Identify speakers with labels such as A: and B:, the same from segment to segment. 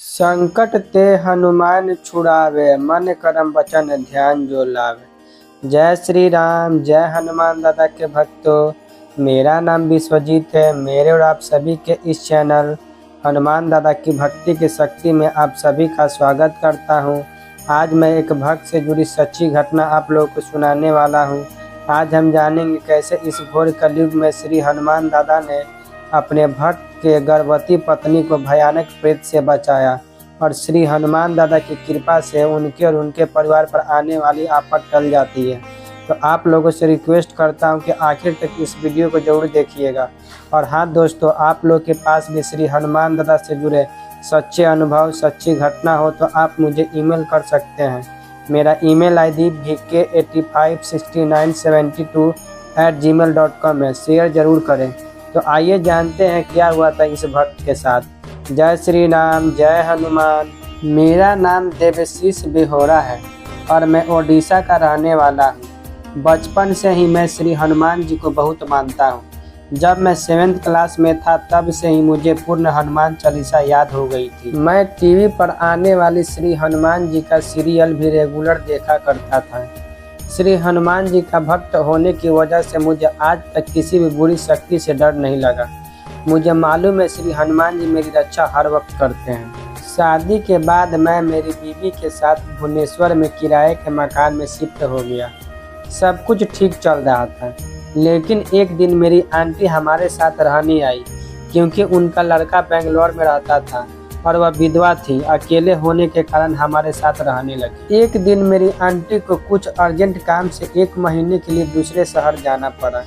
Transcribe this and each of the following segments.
A: संकट ते हनुमान छुड़ावे, मन करम वचन ध्यान जो लावे। जय श्री राम, जय हनुमान दादा के भक्तों। मेरा नाम विश्वजीत है। मेरे और आप सभी के इस चैनल हनुमान दादा की भक्ति की शक्ति में आप सभी का स्वागत करता हूं। आज मैं एक भक्त से जुड़ी सच्ची घटना आप लोगों को सुनाने वाला हूं। आज हम जानेंगे कैसे इस घोर कलयुग में श्री हनुमान दादा ने अपने भक्त के गर्भवती पत्नी को भयानक प्रेत से बचाया और श्री हनुमान दादा की कृपा से उनके और उनके परिवार पर आने वाली आफत टल जाती है। तो आप लोगों से रिक्वेस्ट करता हूं कि आखिर तक इस वीडियो को जरूर देखिएगा। और हाँ दोस्तों, आप लोग के पास भी श्री हनुमान दादा से जुड़े सच्चे अनुभव, सच्ची घटना हो तो आप मुझे ईमेल कर सकते हैं। मेरा ईमेल ID bk856972@gmail.com है। शेयर जरूर करें। तो आइए जानते हैं क्या हुआ था इस भक्त के साथ। जय श्री राम, जय हनुमान। मेरा नाम देवशीष बिहोरा है और मैं ओडिशा का रहने वाला हूँ। बचपन से ही मैं श्री हनुमान जी को बहुत मानता हूँ। जब मैं 7th क्लास में था तब से ही मुझे पूर्ण हनुमान चालीसा याद हो गई थी। मैं टीवी पर आने वाली श्री हनुमान जी का सीरियल भी रेगुलर देखा करता था। श्री हनुमान जी का भक्त होने की वजह से मुझे आज तक किसी भी बुरी शक्ति से डर नहीं लगा। मुझे मालूम है श्री हनुमान जी मेरी रक्षा हर वक्त करते हैं। शादी के बाद मैं मेरी बीवी के साथ भुवनेश्वर में किराए के मकान में शिफ्ट हो गया। सब कुछ ठीक चल रहा था, लेकिन एक दिन मेरी आंटी हमारे साथ रहने आई क्योंकि उनका लड़का बेंगलोर में रहता था और वह विधवा थी। अकेले होने के कारण हमारे साथ रहने लगी। एक दिन मेरी आंटी को कुछ अर्जेंट काम से 1 महीने के लिए दूसरे शहर जाना पड़ा।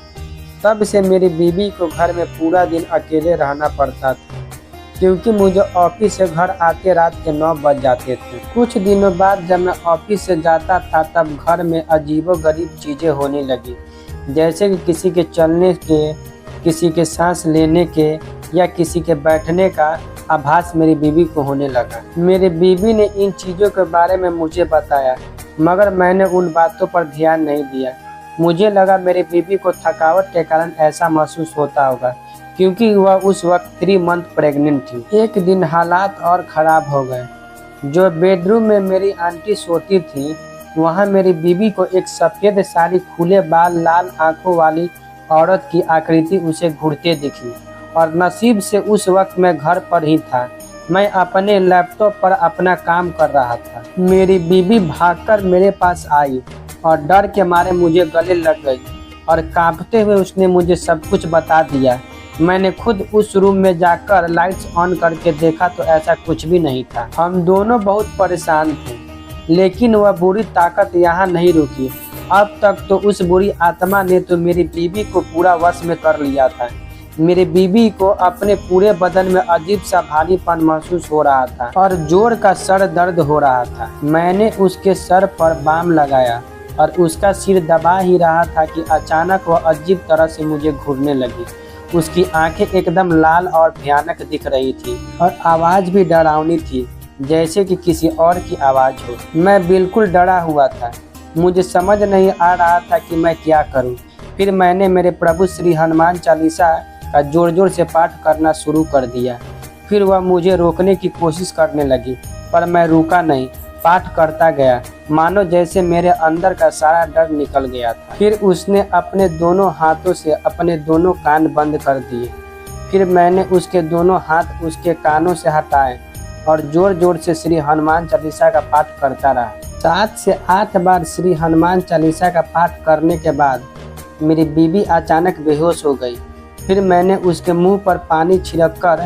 A: तब से मेरी बीवी को घर में पूरा दिन अकेले रहना पड़ता था क्योंकि मुझे ऑफिस से घर आते रात के 9 बज जाते थे। कुछ दिनों बाद जब मैं ऑफिस से जाता था तब घर में अजीबोगरीब चीज़ें होने लगी, जैसे कि किसी के चलने के, किसी के सांस लेने के या किसी के बैठने का आभास मेरी बीवी को होने लगा। मेरी बीवी ने इन चीज़ों के बारे में मुझे बताया, मगर मैंने उन बातों पर ध्यान नहीं दिया। मुझे लगा मेरी बीवी को थकावट के कारण ऐसा महसूस होता होगा क्योंकि वह उस वक्त 3 मंथ प्रेग्नेंट थी। एक दिन हालात और ख़राब हो गए। जो बेडरूम में मेरी आंटी सोती थी वहाँ मेरी बीवी को एक सफ़ेद साड़ी, खुले बाल, लाल आँखों वाली औरत की आकृति उसे घूरते दिखी। और नसीब से उस वक्त मैं घर पर ही था। मैं अपने लैपटॉप पर अपना काम कर रहा था। मेरी बीवी भागकर मेरे पास आई और डर के मारे मुझे गले लग गई और कांपते हुए उसने मुझे सब कुछ बता दिया। मैंने खुद उस रूम में जाकर लाइट्स ऑन करके देखा तो ऐसा कुछ भी नहीं था। हम दोनों बहुत परेशान थे, लेकिन वह बुरी ताकत यहाँ नहीं रुकी। अब तक तो उस बुरी आत्मा ने तो मेरी बीवी को पूरा वश में कर लिया था। मेरी बीवी को अपने पूरे बदन में अजीब सा भारीपन महसूस हो रहा था और जोर का सर दर्द हो रहा था। मैंने उसके सर पर बाम लगाया और उसका सिर दबा ही रहा था कि अचानक वह अजीब तरह से मुझे घूरने लगी। उसकी आंखें एकदम लाल और भयानक दिख रही थी और आवाज़ भी डरावनी थी, जैसे कि किसी और की आवाज़ हो। मैं बिल्कुल डरा हुआ था। मुझे समझ नहीं आ रहा था कि मैं क्या करूं। फिर मैंने मेरे प्रभु श्री हनुमान चालीसा का जोर जोर से पाठ करना शुरू कर दिया। फिर वह मुझे रोकने की कोशिश करने लगी, पर मैं रुका नहीं। पाठ करता गया, मानो जैसे मेरे अंदर का सारा डर निकल गया था। फिर उसने अपने दोनों हाथों से अपने दोनों कान बंद कर दिए। फिर मैंने उसके दोनों हाथ उसके कानों से हटाए और जोर जोर से श्री हनुमान चालीसा का पाठ करता रहा। 7 से 8 बार श्री हनुमान चालीसा का पाठ करने के बाद मेरी बीवी अचानक बेहोश हो गई। फिर मैंने उसके मुंह पर पानी छिड़ककर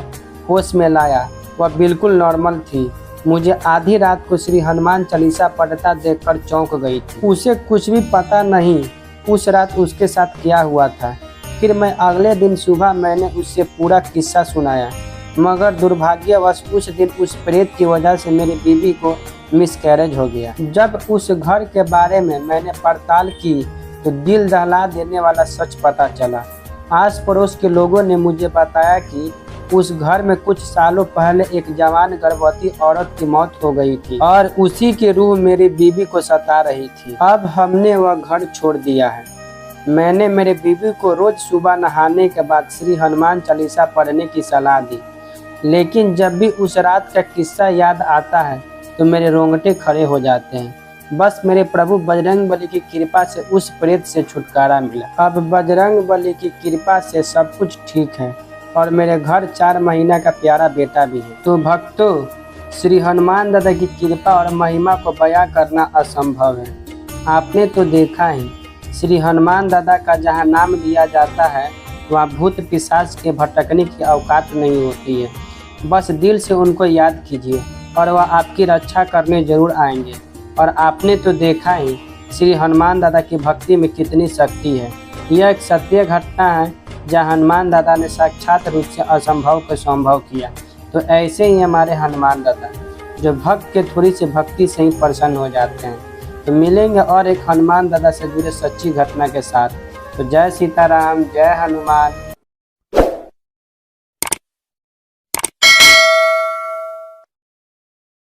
A: होश में लाया। वह बिल्कुल नॉर्मल थी। मुझे आधी रात को श्री हनुमान चालीसा पढ़ता देखकर चौंक गई थी। उसे कुछ भी पता नहीं उस रात उसके साथ क्या हुआ था। फिर मैं अगले दिन सुबह मैंने उससे पूरा किस्सा सुनाया, मगर दुर्भाग्यवश उस दिन उस प्रेत की वजह से मेरी बीवी को मिसकैरेज हो गया। जब उस घर के बारे में मैंने पड़ताल की तो दिल दहला देने वाला सच पता चला। आस पड़ोस के लोगों ने मुझे बताया कि उस घर में कुछ सालों पहले एक जवान गर्भवती औरत की मौत हो गई थी और उसी की रूह मेरी बीवी को सता रही थी। अब हमने वह घर छोड़ दिया है। मैंने मेरे बीवी को रोज सुबह नहाने के बाद श्री हनुमान चालीसा पढ़ने की सलाह दी लेकिन जब भी उस रात का किस्सा याद आता है तो मेरे रोंगटे खड़े हो जाते हैं। बस मेरे प्रभु बजरंग बली की कृपा से उस प्रेत से छुटकारा मिला। अब बजरंग बली की कृपा से सब कुछ ठीक है और मेरे घर 4 महीना का प्यारा बेटा भी है। तो भक्तों, श्री हनुमान दादा की कृपा और महिमा को बयां करना असंभव है। आपने तो देखा ही, श्री हनुमान दादा का जहां नाम लिया जाता है वहाँ भूत पिशाच के भटकने की औकात नहीं होती है। बस दिल से उनको याद कीजिए और वह आपकी रक्षा करने जरूर आएंगे। और आपने तो देखा ही श्री हनुमान दादा की भक्ति में कितनी शक्ति है। यह एक सत्य घटना है जहाँ हनुमान दादा ने साक्षात रूप से असंभव को संभव किया। तो ऐसे ही हमारे हनुमान दादा जो भक्त के थोड़ी सी भक्ति से ही प्रसन्न हो जाते हैं। तो मिलेंगे और एक हनुमान दादा से जुड़े सच्ची घटना के साथ। तो जय सीताराम, जय हनुमान।